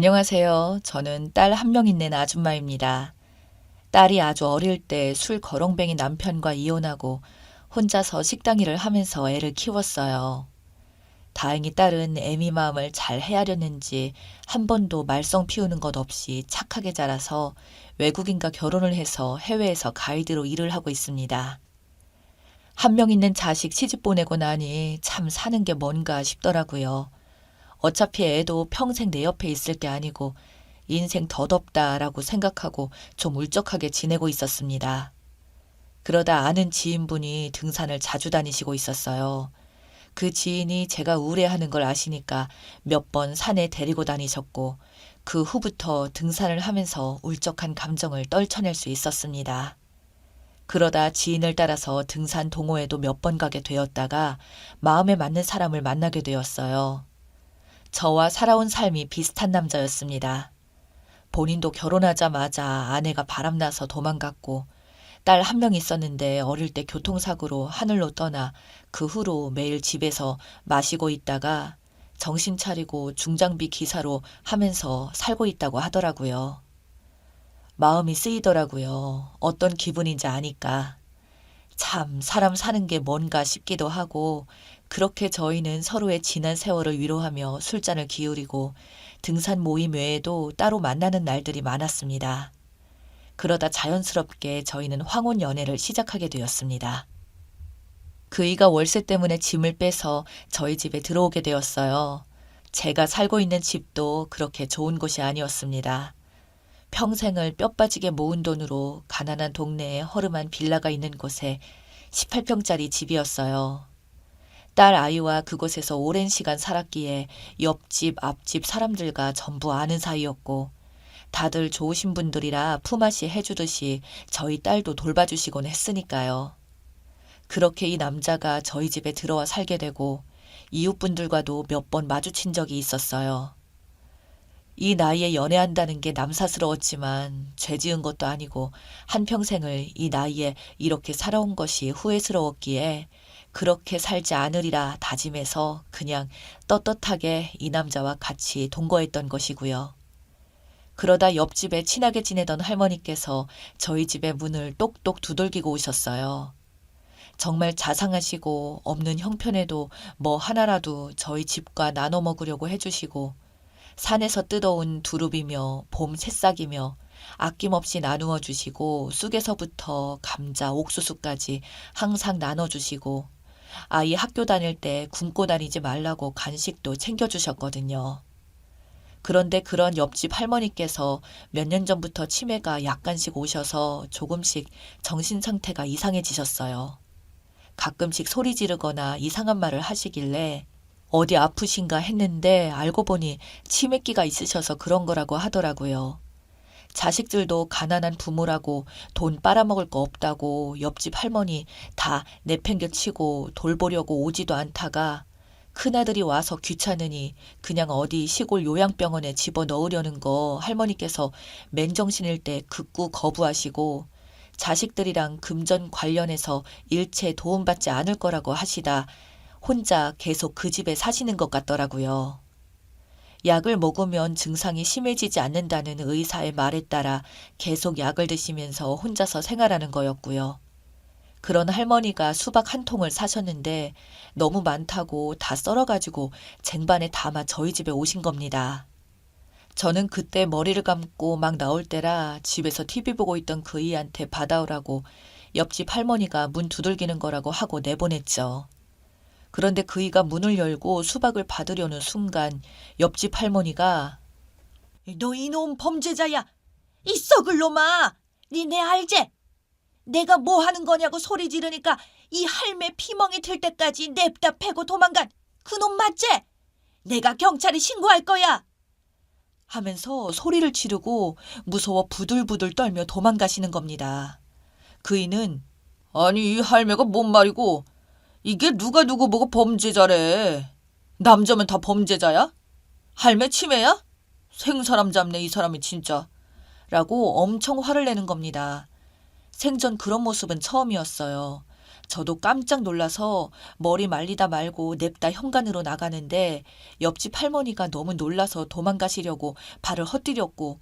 안녕하세요. 저는 딸 한 명 있는 아줌마입니다. 딸이 아주 어릴 때 술 거렁뱅이 남편과 이혼하고 혼자서 식당 일을 하면서 애를 키웠어요. 다행히 딸은 애미 마음을 잘 헤아렸는지 한 번도 말썽 피우는 것 없이 착하게 자라서 외국인과 결혼을 해서 해외에서 가이드로 일을 하고 있습니다. 한 명 있는 자식 시집 보내고 나니 참 사는 게 뭔가 싶더라고요. 어차피 애도 평생 내 옆에 있을 게 아니고 인생 덧없다라고 생각하고 좀 울적하게 지내고 있었습니다. 그러다 아는 지인분이 등산을 자주 다니시고 있었어요. 그 지인이 제가 우울해하는 걸 아시니까 몇 번 산에 데리고 다니셨고 그 후부터 등산을 하면서 울적한 감정을 떨쳐낼 수 있었습니다. 그러다 지인을 따라서 등산 동호회도 몇 번 가게 되었다가 마음에 맞는 사람을 만나게 되었어요. 저와 살아온 삶이 비슷한 남자였습니다. 본인도 결혼하자마자 아내가 바람나서 도망갔고 딸 한 명 있었는데 어릴 때 교통사고로 하늘로 떠나 그 후로 매일 집에서 마시고 있다가 정신 차리고 중장비 기사로 하면서 살고 있다고 하더라고요. 마음이 쓰이더라고요. 어떤 기분인지 아니까. 참 사람 사는 게 뭔가 싶기도 하고 그렇게 저희는 서로의 지난 세월을 위로하며 술잔을 기울이고 등산 모임 외에도 따로 만나는 날들이 많았습니다. 그러다 자연스럽게 저희는 황혼 연애를 시작하게 되었습니다. 그이가 월세 때문에 짐을 빼서 저희 집에 들어오게 되었어요. 제가 살고 있는 집도 그렇게 좋은 곳이 아니었습니다. 평생을 뼈 빠지게 모은 돈으로 가난한 동네에 허름한 빌라가 있는 곳에 18평짜리 집이었어요. 딸 아이와 그곳에서 오랜 시간 살았기에 옆집, 앞집 사람들과 전부 아는 사이였고 다들 좋으신 분들이라 품앗이 해주듯이 저희 딸도 돌봐주시곤 했으니까요. 그렇게 이 남자가 저희 집에 들어와 살게 되고 이웃분들과도 몇 번 마주친 적이 있었어요. 이 나이에 연애한다는 게 남사스러웠지만 죄 지은 것도 아니고 한평생을 이 나이에 이렇게 살아온 것이 후회스러웠기에 그렇게 살지 않으리라 다짐해서 그냥 떳떳하게 이 남자와 같이 동거했던 것이고요. 그러다 옆집에 친하게 지내던 할머니께서 저희 집의 문을 똑똑 두들기고 오셨어요. 정말 자상하시고 없는 형편에도 뭐 하나라도 저희 집과 나눠 먹으려고 해주시고 산에서 뜯어온 두릅이며 봄 새싹이며 아낌없이 나누어 주시고 쑥에서부터 감자, 옥수수까지 항상 나눠주시고 아이 학교 다닐 때 굶고 다니지 말라고 간식도 챙겨주셨거든요. 그런데 그런 옆집 할머니께서 몇 년 전부터 치매가 약간씩 오셔서 조금씩 정신 상태가 이상해지셨어요. 가끔씩 소리 지르거나 이상한 말을 하시길래 어디 아프신가 했는데 알고 보니 치매기가 있으셔서 그런 거라고 하더라고요. 자식들도 가난한 부모라고 돈 빨아먹을 거 없다고 옆집 할머니 다 내팽개치고 돌보려고 오지도 않다가 큰아들이 와서 귀찮으니 그냥 어디 시골 요양병원에 집어넣으려는 거 할머니께서 맨정신일 때 극구 거부하시고 자식들이랑 금전 관련해서 일체 도움받지 않을 거라고 하시다 혼자 계속 그 집에 사시는 것 같더라고요. 약을 먹으면 증상이 심해지지 않는다는 의사의 말에 따라 계속 약을 드시면서 혼자서 생활하는 거였고요. 그런 할머니가 수박 한 통을 사셨는데 너무 많다고 다 썰어가지고 쟁반에 담아 저희 집에 오신 겁니다. 저는 그때 머리를 감고 막 나올 때라 집에서 TV 보고 있던 그이한테 받아오라고 옆집 할머니가 문 두들기는 거라고 하고 내보냈죠. 그런데 그이가 문을 열고 수박을 받으려는 순간 옆집 할머니가 너 이놈 범죄자야! 이 썩을 놈아! 니네 알제? 내가 뭐 하는 거냐고 소리 지르니까 이 할매 피멍이 들 때까지 냅다 패고 도망간 그놈 맞지? 내가 경찰에 신고할 거야! 하면서 소리를 지르고 무서워 부들부들 떨며 도망가시는 겁니다. 그이는 아니 이 할매가 뭔 말이고 이게 누가 누구 보고 범죄자래. 남자면 다 범죄자야? 할매 치매야? 생사람 잡네 이 사람이 진짜. 라고 엄청 화를 내는 겁니다. 생전 그런 모습은 처음이었어요. 저도 깜짝 놀라서 머리 말리다 말고 냅다 현관으로 나가는데 옆집 할머니가 너무 놀라서 도망가시려고 발을 헛디뎠고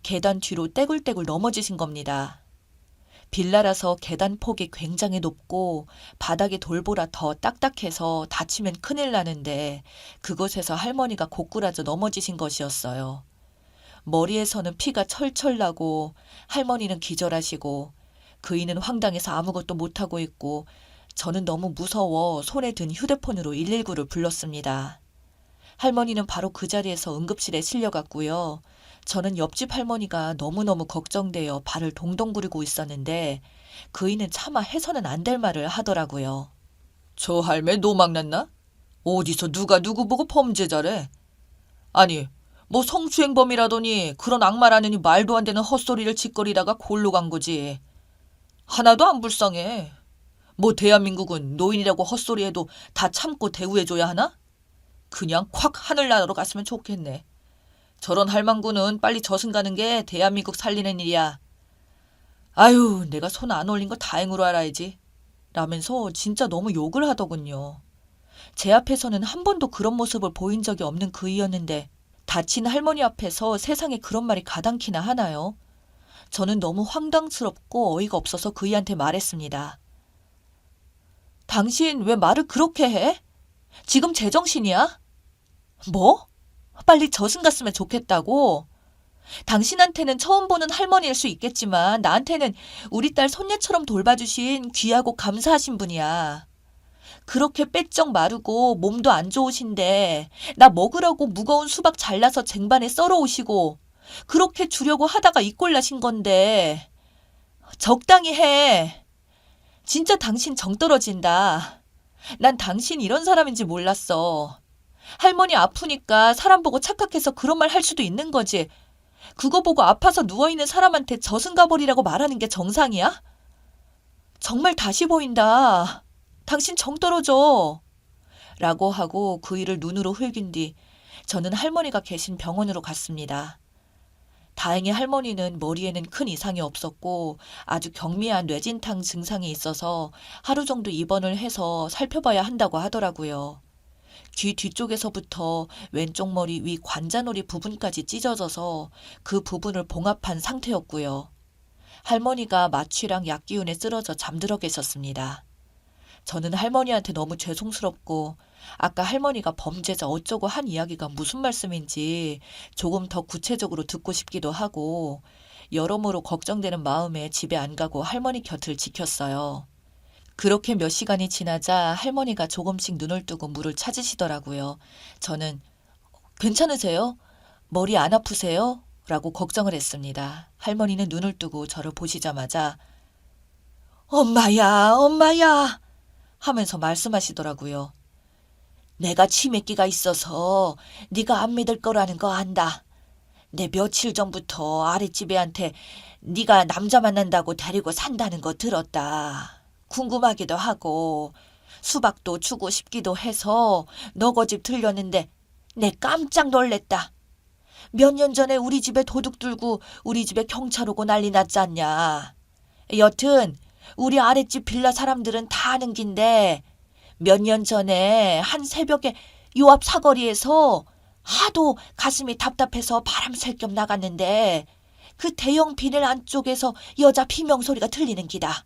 계단 뒤로 떼굴떼굴 넘어지신 겁니다. 빌라라서 계단 폭이 굉장히 높고 바닥에 돌보라 더 딱딱해서 다치면 큰일 나는데 그곳에서 할머니가 고꾸라져 넘어지신 것이었어요. 머리에서는 피가 철철 나고 할머니는 기절하시고 그이는 황당해서 아무것도 못하고 있고 저는 너무 무서워 손에 든 휴대폰으로 119를 불렀습니다. 할머니는 바로 그 자리에서 응급실에 실려갔고요. 저는 옆집 할머니가 너무너무 걱정되어 발을 동동 구르고 있었는데 그이는 차마 해서는 안 될 말을 하더라고요. 저 할매 노망났나? 어디서 누가 누구 보고 범죄자래? 아니 뭐 성추행범이라더니 그런 악마라느니 말도 안 되는 헛소리를 짓거리다가 골로 간 거지. 하나도 안 불쌍해. 뭐 대한민국은 노인이라고 헛소리해도 다 참고 대우해줘야 하나? 그냥 콱 하늘나라로 갔으면 좋겠네. 저런 할망구는 빨리 저승 가는 게 대한민국 살리는 일이야. 아유, 내가 손 안 올린 거 다행으로 알아야지. 라면서 진짜 너무 욕을 하더군요. 제 앞에서는 한 번도 그런 모습을 보인 적이 없는 그이였는데 다친 할머니 앞에서 세상에 그런 말이 가당키나 하나요? 저는 너무 황당스럽고 어이가 없어서 그이한테 말했습니다. 당신 왜 말을 그렇게 해? 지금 제정신이야? 뭐? 빨리 저승 갔으면 좋겠다고? 당신한테는 처음 보는 할머니일 수 있겠지만 나한테는 우리 딸 손녀처럼 돌봐주신 귀하고 감사하신 분이야. 그렇게 빼쩍 마르고 몸도 안 좋으신데 나 먹으라고 무거운 수박 잘라서 쟁반에 썰어 오시고 그렇게 주려고 하다가 이 꼴 나신 건데 적당히 해. 진짜 당신 정 떨어진다. 난 당신 이런 사람인지 몰랐어. 할머니 아프니까 사람 보고 착각해서 그런 말 할 수도 있는 거지. 그거 보고 아파서 누워있는 사람한테 저승 가버리라고 말하는 게 정상이야? 정말 다시 보인다. 당신 정 떨어져. 라고 하고 그 일을 눈으로 흘긴 뒤 저는 할머니가 계신 병원으로 갔습니다. 다행히 할머니는 머리에는 큰 이상이 없었고 아주 경미한 뇌진탕 증상이 있어서 하루 정도 입원을 해서 살펴봐야 한다고 하더라고요. 귀 뒤쪽에서부터 왼쪽 머리 위 관자놀이 부분까지 찢어져서 그 부분을 봉합한 상태였고요. 할머니가 마취랑 약 기운에 쓰러져 잠들어 계셨습니다. 저는 할머니한테 너무 죄송스럽고 아까 할머니가 범죄자 어쩌고 한 이야기가 무슨 말씀인지 조금 더 구체적으로 듣고 싶기도 하고 여러모로 걱정되는 마음에 집에 안 가고 할머니 곁을 지켰어요. 그렇게 몇 시간이 지나자 할머니가 조금씩 눈을 뜨고 물을 찾으시더라고요. 저는 괜찮으세요? 머리 안 아프세요? 라고 걱정을 했습니다. 할머니는 눈을 뜨고 저를 보시자마자 엄마야, 엄마야 하면서 말씀하시더라고요. 내가 치매기가 있어서 네가 안 믿을 거라는 거 안다. 내 며칠 전부터 아랫집 애한테 네가 남자 만난다고 데리고 산다는 거 들었다. 궁금하기도 하고 수박도 주고 싶기도 해서 너거 집 들렸는데 내 깜짝 놀랬다. 몇 년 전에 우리 집에 도둑 들고 우리 집에 경찰 오고 난리 났지 않냐. 여튼 우리 아랫집 빌라 사람들은 다 아는 긴데 몇 년 전에 한 새벽에 요 앞 사거리에서 하도 가슴이 답답해서 바람 쐴 겸 나갔는데 그 대형 비닐 안쪽에서 여자 비명소리가 들리는 기다.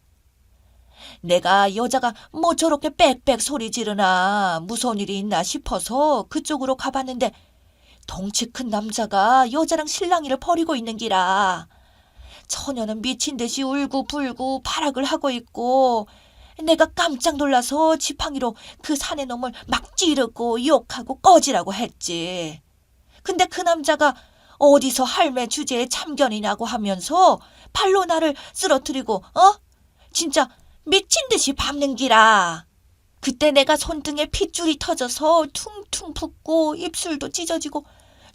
내가 여자가 뭐 저렇게 빽빽 소리 지르나 무서운 일이 있나 싶어서 그쪽으로 가봤는데 덩치 큰 남자가 여자랑 실랑이를 벌이고 있는 기라. 처녀는 미친 듯이 울고불고 발악을 하고 있고 내가 깜짝 놀라서 지팡이로 그 사내 놈을 막 찌르고 욕하고 꺼지라고 했지. 근데 그 남자가 어디서 할매 주제에 참견이냐고 하면서 발로 나를 쓰러뜨리고 진짜 미친 듯이 밟는 기라. 그때 내가 손등에 핏줄이 터져서 퉁퉁 붓고 입술도 찢어지고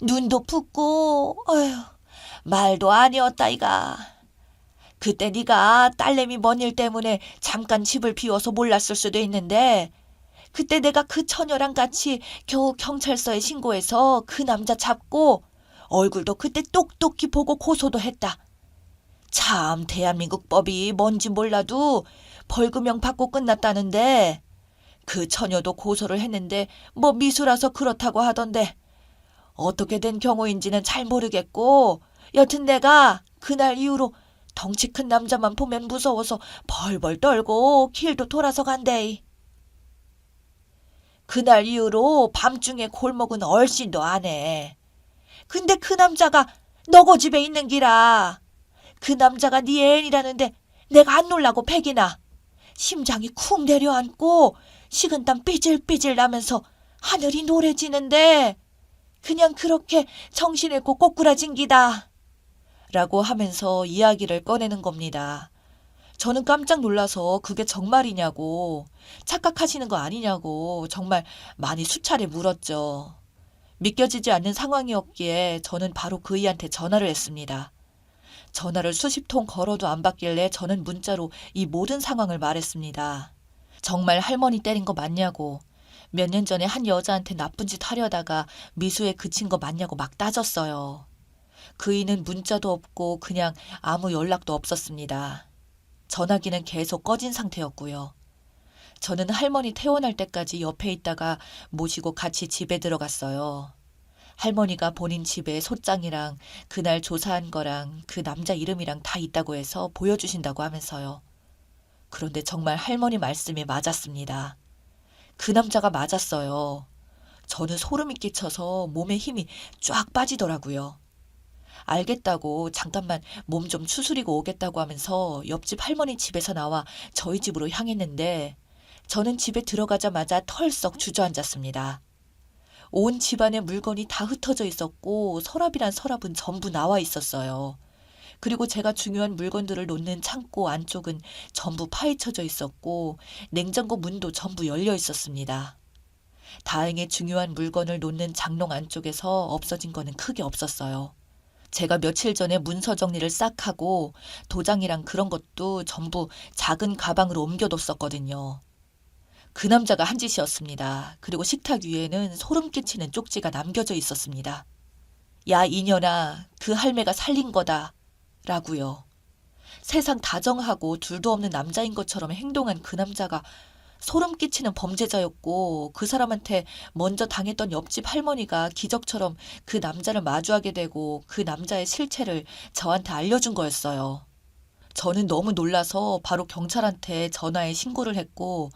눈도 붓고 어휴 말도 아니었다 이가. 그때 네가 딸내미 먼 일 때문에 잠깐 집을 비워서 몰랐을 수도 있는데 그때 내가 그 처녀랑 같이 겨우 경찰서에 신고해서 그 남자 잡고 얼굴도 그때 똑똑히 보고 고소도 했다. 참 대한민국 법이 뭔지 몰라도 벌금형 받고 끝났다는데 그 처녀도 고소를 했는데 뭐 미수라서 그렇다고 하던데 어떻게 된 경우인지는 잘 모르겠고 여튼 내가 그날 이후로 덩치 큰 남자만 보면 무서워서 벌벌 떨고 길도 돌아서 간대. 그날 이후로 밤중에 골목은 얼씬도 안 해. 근데 그 남자가 너고 집에 있는 기라. 그 남자가 네 애인이라는데 내가 안 놀라고 백이나. 심장이 쿵 내려앉고 식은땀 삐질삐질 나면서 하늘이 노래지는데 그냥 그렇게 정신잃고 꼬꾸라진 기다. 라고 하면서 이야기를 꺼내는 겁니다. 저는 깜짝 놀라서 그게 정말이냐고, 착각하시는 거 아니냐고 정말 많이 수차례 물었죠. 믿겨지지 않는 상황이었기에 저는 바로 그이한테 전화를 했습니다. 전화를 수십 통 걸어도 안 받길래 저는 문자로 이 모든 상황을 말했습니다. 정말 할머니 때린 거 맞냐고, 몇 년 전에 한 여자한테 나쁜 짓 하려다가 미수에 그친 거 맞냐고 막 따졌어요. 그이는 문자도 없고 그냥 아무 연락도 없었습니다. 전화기는 계속 꺼진 상태였고요. 저는 할머니 퇴원할 때까지 옆에 있다가 모시고 같이 집에 들어갔어요. 할머니가 본인 집에 소장이랑 그날 조사한 거랑 그 남자 이름이랑 다 있다고 해서 보여주신다고 하면서요. 그런데 정말 할머니 말씀이 맞았습니다. 그 남자가 맞았어요. 저는 소름이 끼쳐서 몸에 힘이 쫙 빠지더라고요. 알겠다고 잠깐만 몸 좀 추스리고 오겠다고 하면서 옆집 할머니 집에서 나와 저희 집으로 향했는데 저는 집에 들어가자마자 털썩 주저앉았습니다. 온 집안의 물건이 다 흩어져 있었고 서랍이란 서랍은 전부 나와 있었어요. 그리고 제가 중요한 물건들을 놓는 창고 안쪽은 전부 파헤쳐져 있었고 냉장고 문도 전부 열려 있었습니다. 다행히 중요한 물건을 놓는 장롱 안쪽에서 없어진 거는 크게 없었어요. 제가 며칠 전에 문서 정리를 싹 하고 도장이랑 그런 것도 전부 작은 가방으로 옮겨뒀었거든요. 그 남자가 한 짓이었습니다. 그리고 식탁 위에는 소름 끼치는 쪽지가 남겨져 있었습니다. 야 이년아, 그 할매가 살린 거다. 라고요. 세상 다정하고 둘도 없는 남자인 것처럼 행동한 그 남자가 소름 끼치는 범죄자였고 그 사람한테 먼저 당했던 옆집 할머니가 기적처럼 그 남자를 마주하게 되고 그 남자의 실체를 저한테 알려준 거였어요. 저는 너무 놀라서 바로 경찰한테 전화해 신고를 했고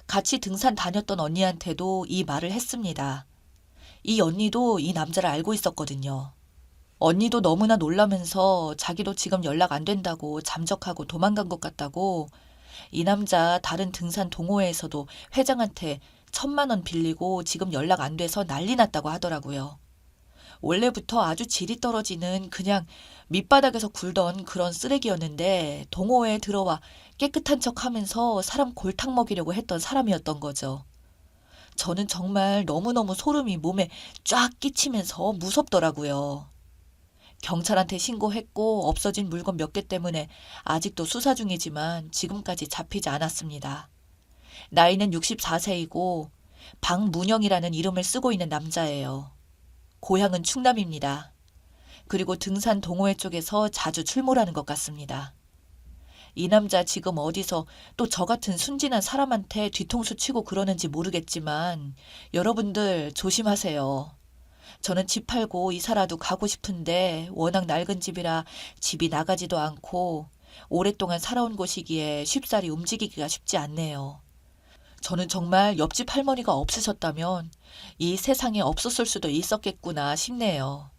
같이 등산 다녔던 언니한테도 이 말을 했습니다. 이 언니도 이 남자를 알고 있었거든요. 언니도 너무나 놀라면서 자기도 지금 연락 안 된다고 잠적하고 도망간 것 같다고 이 남자 다른 등산 동호회에서도 회장한테 1,000만 원 빌리고 지금 연락 안 돼서 난리 났다고 하더라고요. 원래부터 아주 질이 떨어지는 그냥 밑바닥에서 굴던 그런 쓰레기였는데 동호회에 들어와 깨끗한 척하면서 사람 골탕 먹이려고 했던 사람이었던 거죠. 저는 정말 너무너무 소름이 몸에 쫙 끼치면서 무섭더라고요. 경찰한테 신고했고 없어진 물건 몇 개 때문에 아직도 수사 중이지만 지금까지 잡히지 않았습니다. 나이는 64세이고 박문영이라는 이름을 쓰고 있는 남자예요. 고향은 충남입니다. 그리고 등산 동호회 쪽에서 자주 출몰하는 것 같습니다. 이 남자 지금 어디서 또 저 같은 순진한 사람한테 뒤통수 치고 그러는지 모르겠지만 여러분들 조심하세요. 저는 집 팔고 이사라도 가고 싶은데 워낙 낡은 집이라 집이 나가지도 않고 오랫동안 살아온 곳이기에 쉽사리 움직이기가 쉽지 않네요. 저는 정말 옆집 할머니가 없으셨다면 이 세상에 없었을 수도 있었겠구나 싶네요.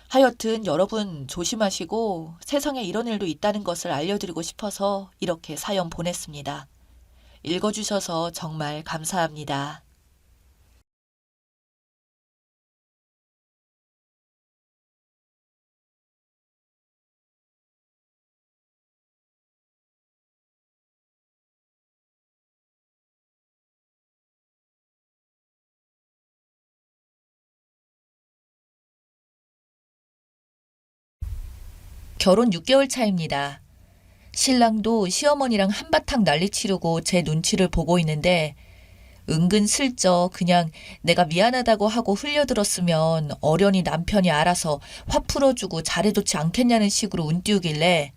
하여튼 여러분 조심하시고 세상에 이런 일도 있다는 것을 알려드리고 싶어서 이렇게 사연 보냈습니다. 읽어주셔서 정말 감사합니다. 결혼 6개월 차입니다. 신랑도 시어머니랑 한바탕 난리 치르고 제 눈치를 보고 있는데 은근슬쩍 그냥 내가 미안하다고 하고 흘려들었으면 어련히 남편이 알아서 화 풀어주고 잘해줬지 않겠냐는 식으로 운띄우길래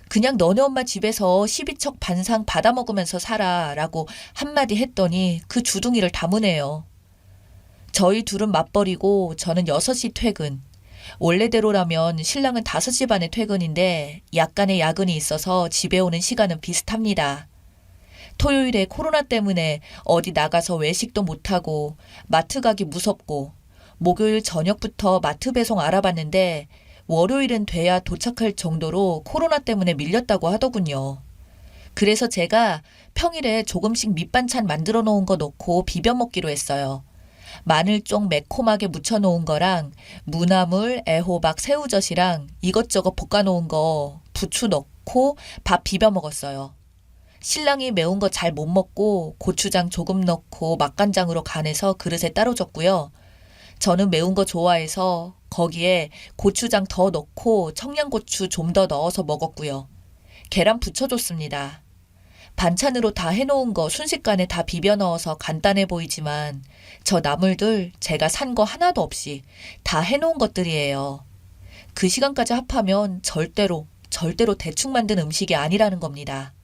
그냥 너네 엄마 집에서 12척 반상 받아먹으면서 살아라고 한마디 했더니 그 주둥이를 다무네요. 저희 둘은 맞벌이고 저는 6시 퇴근. 원래대로라면 신랑은 5시 반에 퇴근인데 약간의 야근이 있어서 집에 오는 시간은 비슷합니다. 토요일에 코로나 때문에 어디 나가서 외식도 못하고 마트 가기 무섭고 목요일 저녁부터 마트 배송 알아봤는데 월요일은 돼야 도착할 정도로 코로나 때문에 밀렸다고 하더군요. 그래서 제가 평일에 조금씩 밑반찬 만들어 놓은 거 넣고 비벼 먹기로 했어요. 마늘쫑 매콤하게 무쳐 놓은 거랑 무나물, 애호박, 새우젓이랑 이것저것 볶아 놓은 거 부추 넣고 밥 비벼 먹었어요. 신랑이 매운 거 잘 못 먹고 고추장 조금 넣고 맛간장으로 간해서 그릇에 따로 줬고요. 저는 매운 거 좋아해서 거기에 고추장 더 넣고 청양고추 좀 더 넣어서 먹었고요. 계란 부쳐줬습니다. 반찬으로 다 해놓은 거 순식간에 다 비벼 넣어서 간단해 보이지만 저 나물들 제가 산 거 하나도 없이 다 해놓은 것들이에요. 그 시간까지 합하면 절대로 대충 만든 음식이 아니라는 겁니다.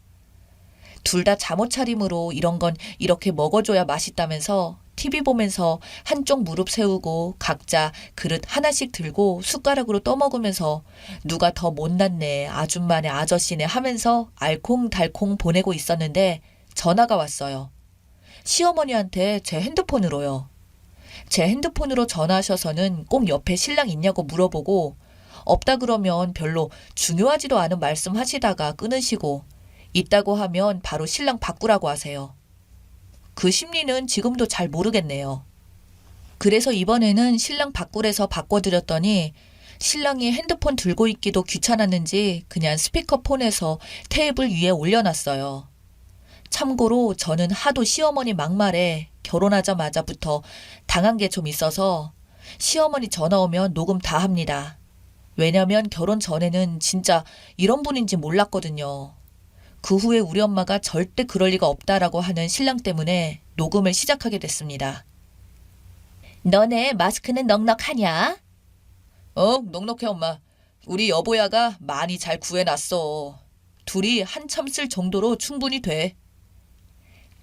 둘 다 잠옷 차림으로 이런 건 이렇게 먹어줘야 맛있다면서 TV 보면서 한쪽 무릎 세우고 각자 그릇 하나씩 들고 숟가락으로 떠먹으면서 누가 더 못났네, 아줌마네, 아저씨네 하면서 알콩달콩 보내고 있었는데 전화가 왔어요. 시어머니한테 제 핸드폰으로요. 제 핸드폰으로 전화하셔서는 꼭 옆에 신랑 있냐고 물어보고 없다 그러면 별로 중요하지도 않은 말씀 하시다가 끊으시고 있다고 하면 바로 신랑 바꾸라고 하세요. 그 심리는 지금도 잘 모르겠네요. 그래서 이번에는 신랑 바꾸래서 바꿔드렸더니 신랑이 핸드폰 들고 있기도 귀찮았는지 그냥 스피커폰에서 테이블 위에 올려놨어요. 참고로 저는 하도 시어머니 막말에 결혼하자마자부터 당한 게 좀 있어서 시어머니 전화 오면 녹음 다 합니다. 왜냐면 결혼 전에는 진짜 이런 분인지 몰랐거든요. 그 후에 우리 엄마가 절대 그럴 리가 없다라고 하는 신랑 때문에 녹음을 시작하게 됐습니다. 너네 마스크는 넉넉하냐? 넉넉해 엄마. 우리 여보야가 많이 잘 구해놨어. 둘이 한참 쓸 정도로 충분히 돼.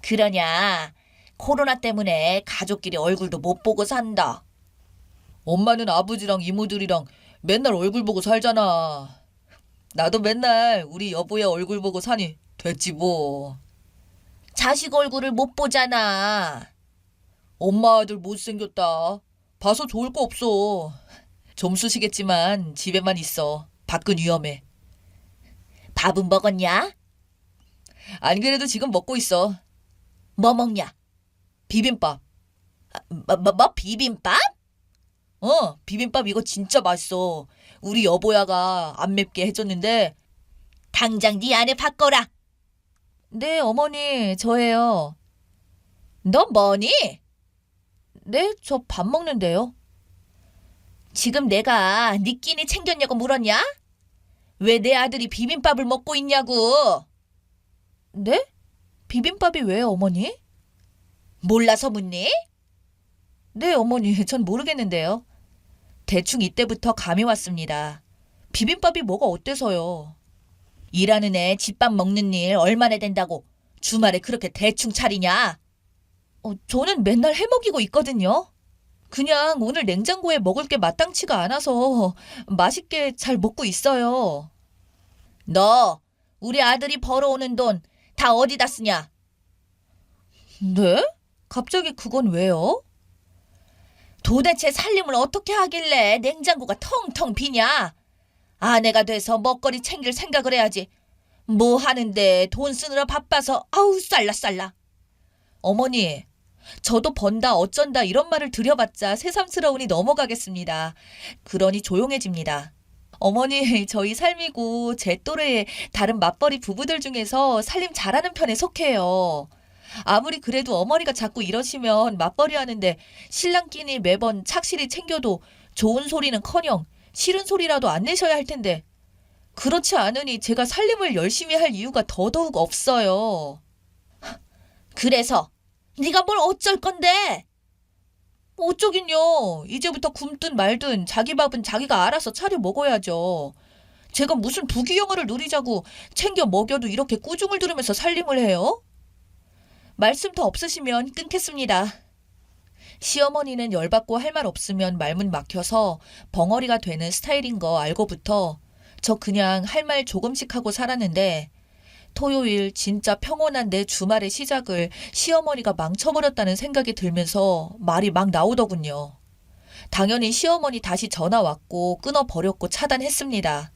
그러냐. 코로나 때문에 가족끼리 얼굴도 못 보고 산다. 엄마는 아버지랑 이모들이랑 맨날 얼굴 보고 살잖아. 나도 맨날 우리 여보야 얼굴 보고 사니 됐지 뭐. 자식 얼굴을 못 보잖아. 엄마 아들 못생겼다. 봐서 좋을 거 없어. 좀 쑤시겠지만 집에만 있어. 밖은 위험해. 밥은 먹었냐? 안 그래도 지금 먹고 있어. 뭐 먹냐? 비빔밥. 뭐 비빔밥? 비빔밥 이거 진짜 맛있어. 우리 여보야가 안 맵게 해줬는데 당장 네 안에 바꿔라. 네, 어머니, 저예요. 너 뭐니? 네, 저 밥 먹는데요. 지금 내가 네 끼니 챙겼냐고 물었냐? 왜 내 아들이 비빔밥을 먹고 있냐고. 네? 비빔밥이 왜요, 어머니? 몰라서 묻니? 네, 어머니, 전 모르겠는데요. 대충 이때부터 감이 왔습니다. 비빔밥이 뭐가 어때서요? 일하는 애 집밥 먹는 일 얼마나 된다고 주말에 그렇게 대충 차리냐? 저는 맨날 해먹이고 있거든요. 그냥 오늘 냉장고에 먹을 게 마땅치가 않아서 맛있게 잘 먹고 있어요. 너 우리 아들이 벌어오는 돈 다 어디다 쓰냐? 네? 갑자기 그건 왜요? 도대체 살림을 어떻게 하길래 냉장고가 텅텅 비냐? 아내가 돼서 먹거리 챙길 생각을 해야지. 뭐 하는데 돈 쓰느라 바빠서 아우 쌀라쌀라. 어머니, 저도 번다 어쩐다 이런 말을 들여봤자 새삼스러우니 넘어가겠습니다. 그러니 조용해집니다. 어머니, 저희 삶이고 제 또래의 다른 맞벌이 부부들 중에서 살림 잘하는 편에 속해요. 아무리 그래도 어머니가 자꾸 이러시면 맞벌이 하는데 신랑 끼니 매번 착실히 챙겨도 좋은 소리는커녕 싫은 소리라도 안 내셔야 할 텐데 그렇지 않으니 제가 살림을 열심히 할 이유가 더더욱 없어요. 그래서 네가 뭘 어쩔 건데? 어쩌긴요. 이제부터 굶든 말든 자기 밥은 자기가 알아서 차려 먹어야죠. 제가 무슨 부귀영화를 누리자고 챙겨 먹여도 이렇게 꾸중을 들으면서 살림을 해요? 말씀 더 없으시면 끊겠습니다. 시어머니는 열받고 할 말 없으면 말문 막혀서 벙어리가 되는 스타일인 거 알고부터 저 그냥 할 말 조금씩 하고 살았는데 토요일 진짜 평온한 내 주말의 시작을 시어머니가 망쳐버렸다는 생각이 들면서 말이 막 나오더군요. 당연히 시어머니 다시 전화 왔고 끊어버렸고 차단했습니다.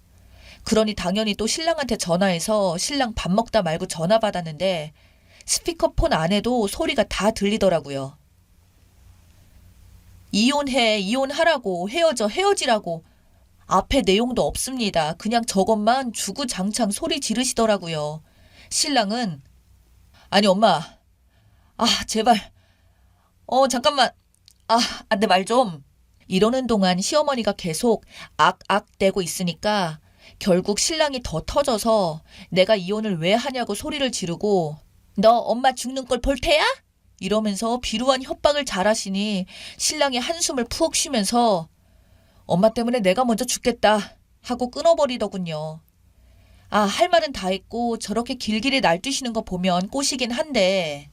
그러니 당연히 또 신랑한테 전화해서 신랑 밥 먹다 말고 전화 받았는데 스피커폰 안에도 소리가 다 들리더라고요. 이혼해, 이혼하라고, 헤어져, 헤어지라고. 앞에 내용도 없습니다. 그냥 저것만 주구장창 소리 지르시더라고요. 신랑은 아니 엄마, 제발, 잠깐만, 내 말 좀. 이러는 동안 시어머니가 계속 악악대고 있으니까 결국 신랑이 더 터져서 내가 이혼을 왜 하냐고 소리를 지르고 너 엄마 죽는 꼴 볼 테야? 이러면서 비루한 협박을 잘하시니 신랑이 한숨을 푹 쉬면서 엄마 때문에 내가 먼저 죽겠다 하고 끊어버리더군요. 할 말은 다 했고 저렇게 길길이 날뛰시는 거 보면 꼬시긴 한데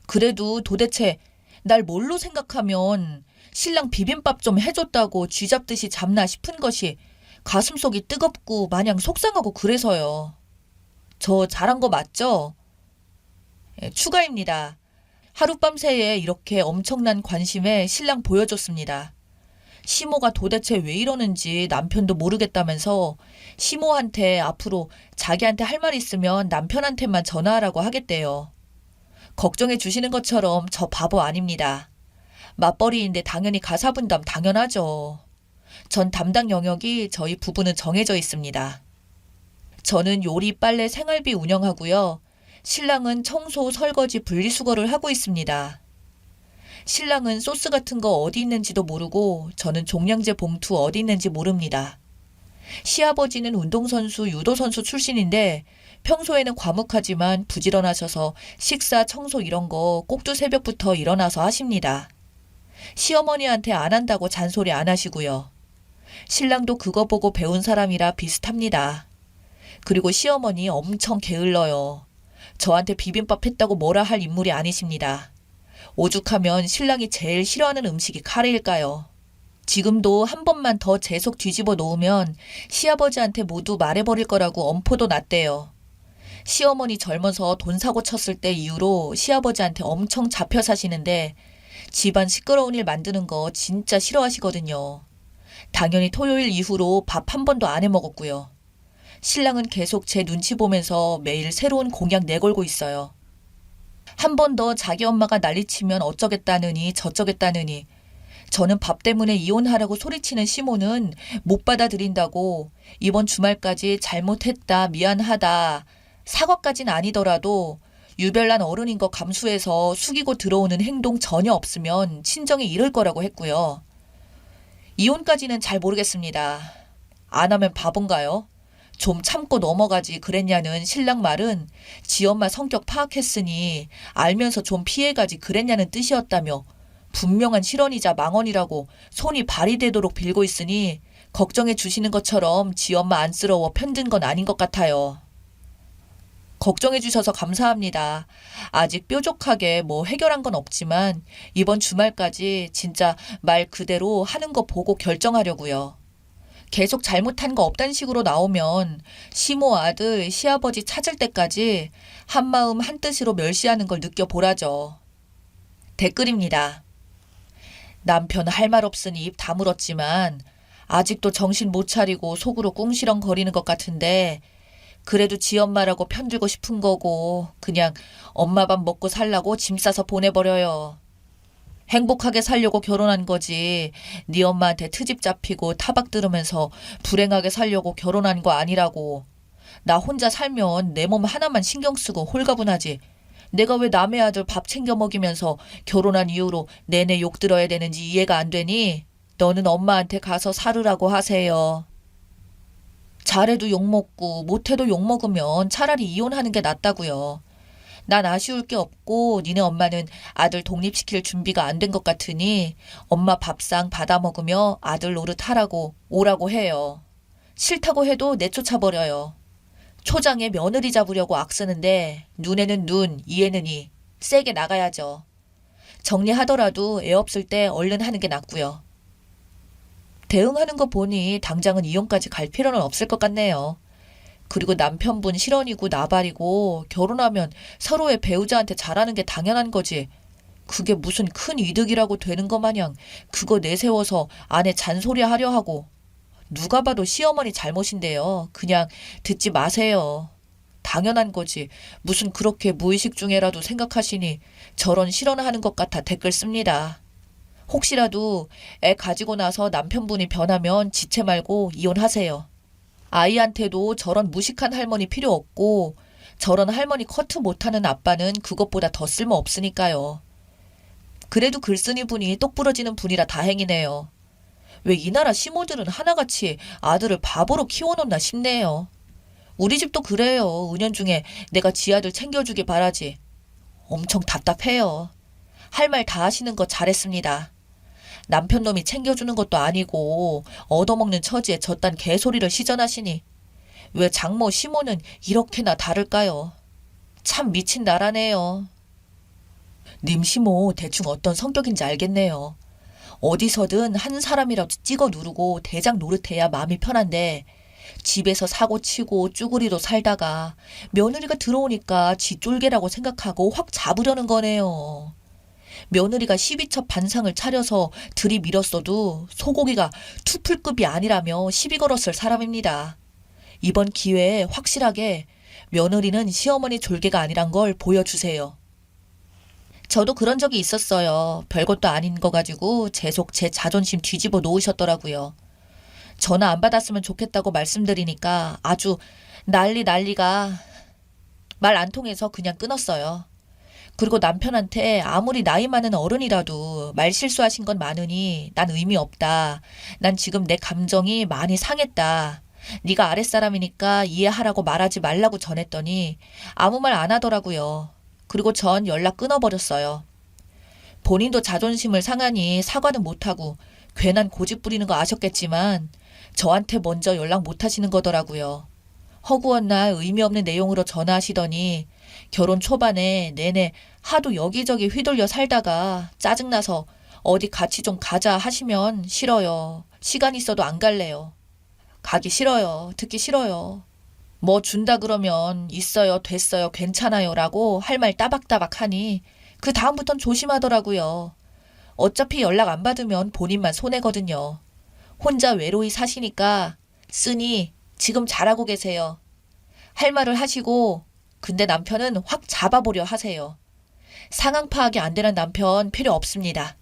그래도 도대체 날 뭘로 생각하면 신랑 비빔밥 좀 해줬다고 쥐잡듯이 잡나 싶은 것이 가슴속이 뜨겁고 마냥 속상하고 그래서요. 저 잘한 거 맞죠? 추가입니다. 하룻밤 새에 이렇게 엄청난 관심에 신랑 보여줬습니다. 시모가 도대체 왜 이러는지 남편도 모르겠다면서 시모한테 앞으로 자기한테 할 말 있으면 남편한테만 전화하라고 하겠대요. 걱정해 주시는 것처럼 저 바보 아닙니다. 맞벌이인데 당연히 가사분담 당연하죠. 전 담당 영역이 저희 부부는 정해져 있습니다. 저는 요리, 빨래, 생활비 운영하고요. 신랑은 청소, 설거지, 분리수거를 하고 있습니다. 신랑은 소스 같은 거 어디 있는지도 모르고 저는 종량제 봉투 어디 있는지 모릅니다. 시아버지는 운동선수, 유도선수 출신인데 평소에는 과묵하지만 부지런하셔서 식사, 청소 이런 거 꼭두 새벽부터 일어나서 하십니다. 시어머니한테 안 한다고 잔소리 안 하시고요. 신랑도 그거 보고 배운 사람이라 비슷합니다. 그리고 시어머니 엄청 게을러요. 저한테 비빔밥 했다고 뭐라 할 인물이 아니십니다. 오죽하면 신랑이 제일 싫어하는 음식이 카레일까요? 지금도 한 번만 더 재속 뒤집어 놓으면 시아버지한테 모두 말해버릴 거라고 엄포도 놨대요. 시어머니 젊어서 돈 사고 쳤을 때 이후로 시아버지한테 엄청 잡혀 사시는데 집안 시끄러운 일 만드는 거 진짜 싫어하시거든요. 당연히 토요일 이후로 밥 한 번도 안 해 먹었고요. 신랑은 계속 제 눈치 보면서 매일 새로운 공약 내걸고 있어요. 한 번 더 자기 엄마가 난리치면 어쩌겠다느니 저쩌겠다느니 저는 밥 때문에 이혼하라고 소리치는 시모는 못 받아들인다고 이번 주말까지 잘못했다 미안하다 사과까진 아니더라도 유별난 어른인 거 감수해서 숙이고 들어오는 행동 전혀 없으면 친정에 이를 거라고 했고요. 이혼까지는 잘 모르겠습니다. 안 하면 바본가요? 좀 참고 넘어가지 그랬냐는 신랑 말은 지 엄마 성격 파악했으니 알면서 좀 피해가지 그랬냐는 뜻이었다며 분명한 실언이자 망언이라고 손이 발이 되도록 빌고 있으니 걱정해 주시는 것처럼 지 엄마 안쓰러워 편든 건 아닌 것 같아요. 걱정해 주셔서 감사합니다. 아직 뾰족하게 뭐 해결한 건 없지만 이번 주말까지 진짜 말 그대로 하는 거 보고 결정하려고요. 계속 잘못한 거 없단 식으로 나오면 시모 아들, 시아버지 찾을 때까지 한마음 한뜻으로 멸시하는 걸 느껴보라죠. 댓글입니다. 남편 할 말 없으니 입 다물었지만 아직도 정신 못 차리고 속으로 꿍시렁거리는 것 같은데 그래도 지 엄마라고 편들고 싶은 거고 그냥 엄마 밥 먹고 살라고 짐 싸서 보내버려요. 행복하게 살려고 결혼한 거지 네 엄마한테 트집 잡히고 타박 들으면서 불행하게 살려고 결혼한 거 아니라고. 나 혼자 살면 내 몸 하나만 신경 쓰고 홀가분하지. 내가 왜 남의 아들 밥 챙겨 먹이면서 결혼한 이후로 내내 욕 들어야 되는지 이해가 안 되니? 너는 엄마한테 가서 살으라고 하세요. 잘해도 욕먹고 못해도 욕먹으면 차라리 이혼하는 게 낫다고요. 난 아쉬울 게 없고 니네 엄마는 아들 독립시킬 준비가 안 된 것 같으니 엄마 밥상 받아 먹으며 아들 노릇하라고 오라고 해요. 싫다고 해도 내쫓아버려요. 초장에 며느리 잡으려고 악쓰는데 눈에는 눈, 이에는 이. 세게 나가야죠. 정리하더라도 애 없을 때 얼른 하는 게 낫고요. 대응하는 거 보니 당장은 이혼까지 갈 필요는 없을 것 같네요. 그리고 남편분 실언이고 나발이고 결혼하면 서로의 배우자한테 잘하는 게 당연한 거지. 그게 무슨 큰 이득이라고 되는 거 마냥 그거 내세워서 아내 잔소리 하려 하고. 누가 봐도 시어머니 잘못인데요. 그냥 듣지 마세요. 당연한 거지. 무슨 그렇게 무의식 중에라도 생각하시니 저런 실언하는 것 같아 댓글 씁니다. 혹시라도 애 가지고 나서 남편분이 변하면 지체 말고 이혼하세요. 아이한테도 저런 무식한 할머니 필요 없고 저런 할머니 커트 못하는 아빠는 그것보다 더 쓸모 없으니까요. 그래도 글쓴이 분이 똑부러지는 분이라 다행이네요. 왜 이 나라 시모들은 하나같이 아들을 바보로 키워놓나 싶네요. 우리 집도 그래요. 은연중에 내가 지 아들 챙겨주길 바라지. 엄청 답답해요. 할 말 다 하시는 거 잘했습니다. 남편놈이 챙겨주는 것도 아니고 얻어먹는 처지에 저딴 개소리를 시전하시니 왜 장모 시모는 이렇게나 다를까요? 참 미친 나라네요. 님 시모 대충 어떤 성격인지 알겠네요. 어디서든 한 사람이라도 찍어 누르고 대장 노릇해야 마음이 편한데 집에서 사고 치고 쭈구리도 살다가 며느리가 들어오니까 지 쫄개라고 생각하고 확 잡으려는 거네요. 며느리가 12첩 반상을 차려서 들이밀었어도 소고기가 투풀급이 아니라며 시비 걸었을 사람입니다. 이번 기회에 확실하게 며느리는 시어머니 졸개가 아니란 걸 보여주세요. 저도 그런 적이 있었어요. 별것도 아닌 거 가지고 계속 제 자존심 뒤집어 놓으셨더라고요. 전화 안 받았으면 좋겠다고 말씀드리니까 아주 난리가 말 안 통해서 그냥 끊었어요. 그리고 남편한테 아무리 나이 많은 어른이라도 말 실수하신 건 많으니 난 의미 없다. 난 지금 내 감정이 많이 상했다. 네가 아랫사람이니까 이해하라고 말하지 말라고 전했더니 아무 말 안 하더라고요. 그리고 전 연락 끊어버렸어요. 본인도 자존심을 상하니 사과는 못하고 괜한 고집 부리는 거 아셨겠지만 저한테 먼저 연락 못하시는 거더라고요. 허구한 날 의미 없는 내용으로 전화하시더니 결혼 초반에 내내 하도 여기저기 휘둘려 살다가 짜증나서 어디 같이 좀 가자 하시면 싫어요. 시간 있어도 안 갈래요. 가기 싫어요. 듣기 싫어요. 뭐 준다 그러면 있어요, 됐어요, 괜찮아요 라고 할 말 따박따박 하니 그 다음부턴 조심하더라고요. 어차피 연락 안 받으면 본인만 손해거든요. 혼자 외로이 사시니까 쓰니 지금 잘하고 계세요. 할 말을 하시고 근데 남편은 확 잡아보려 하세요. 상황 파악이 안 되는 남편 필요 없습니다.